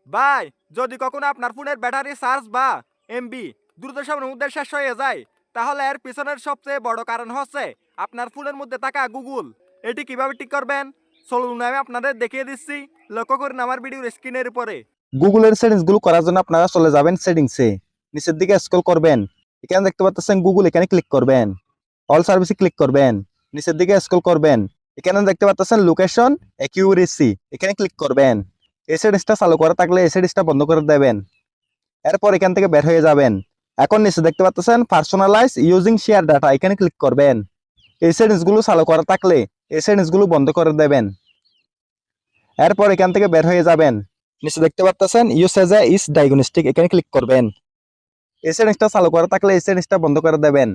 ভাই, যদি কখনো আপনার ফোনের ব্যাটারি চার্জ বা এমবি দ্রুত সময়ের মধ্যে শেষ হয়ে যায়, তাহলে এর পিছনের সবচেয়ে বড় কারণ হচ্ছে আপনার ফোনের মধ্যে থাকা গুগল। এটি কিভাবে ঠিক করবেন চলুন আমি আপনাদের দেখিয়ে দিচ্ছি। লক্ষ্য করুন আমার ভিডিওর স্ক্রিনের উপরে। গুগলের সেটিংস গুলো করার জন্য আপনারা চলে যাবেন সেটিংসে, নিচের দিকে স্ক্রল করবেন, এখানে দেখতে পাচ্ছেন গুগল, এখানে ক্লিক করবেন, অল সার্ভিসে ক্লিক করবেন, নিচের দিকে স্ক্রল করবেন, এখানে দেখতে পাচ্ছেন লোকেশন অ্যাকিউরেসি, এখানে ক্লিক করবেন। এই সেটিংসটা চালু করা থাকলে এই সেটিংসটা বন্ধ করে দেবেন। এরপর এখান থেকে বের হয়ে যাবেন। এখন নিচে দেখতে পাচ্ছেন পার্সোনালাইজ ইউজিং শেয়ার ডাটা, এখানে ক্লিক করবেন। এই সেটিংস গুলো চালু করা থাকলে এই সেটিংস গুলো বন্ধ করে দেবেন। এরপর এখান থেকে বের হয়ে যাবেন। নিচে দেখতে পাচ্ছেন ইউসেজ ইজ ডায়াগনস্টিক, এখানে ক্লিক করবেন। এই সেটিংসটা চালু করা থাকলে এই সেটিংসটা বন্ধ করে দেবেন।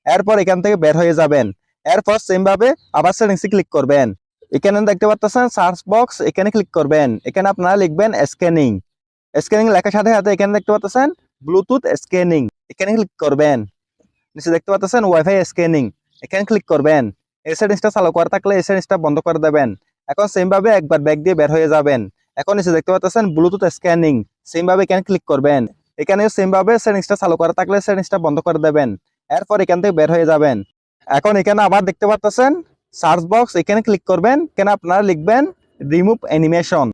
এরপর এখান থেকে বের হয়ে যাবেন। এরপর সেম ভাবে আবার সেটিংসে ক্লিক করবেন। এখানে দেখতে পাচ্ছেন সার্চ বক্স, এখানে ক্লিক করবেন। এখানে আপনারা লিখবেন স্ক্যানিং। স্ক্যানিং লেখার সাথে সাথে এখানে দেখতে পাচ্ছেন ব্লুটুথ স্ক্যানিং, এখানে ক্লিক করবেন। নিচে দেখতে পাচ্ছেন ওয়াইফাই স্ক্যানিং, এখানে ক্লিক করবেন। এই সেটিংসটা চালু করা থাকলে এই সেটিংসটা বন্ধ করে দেবেন। এখন সেম ভাবে একবার ব্যাক দিয়ে বের হয়ে যাবেন। এখন নিচে দেখতে পাচ্ছেন ব্লুটুথ স্ক্যানিং, সেম ভাবে এখানে ক্লিক করবেন। এখানে সেম ভাবে সেটিংসটা চালু করা থাকলে সেটিংসটা বন্ধ করে দেবেন। এরপর এখান থেকে বের হয়ে যাবেন। এখন এখানে আবার দেখতে পাচ্ছেন সার্চ বক্স, এখানে ক্লিক করবেন। এখানে আপনারা লিখবেন রিমুভ অ্যানিমেশন।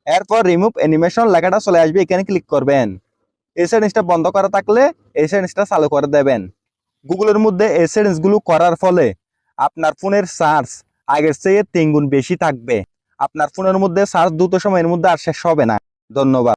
এরপর রিমুভ অ্যানিমেশন লেখাটা চলে আসবে, এখানে ক্লিক করবেন। এই সেটিংসটা বন্ধ করা থাকলে এই সেটিংসটা চালু করে দেবেন। গুগলের মধ্যে এই সেটিংস গুলো করার ফলে আপনার ফোনের চার্জ আগের চেয়ে 3 গুণ বেশি থাকবে। আপনার ফোনের মধ্যে চার্জ দ্রুত সময়ের মধ্যে আর শেষ হবে না। ধন্যবাদ।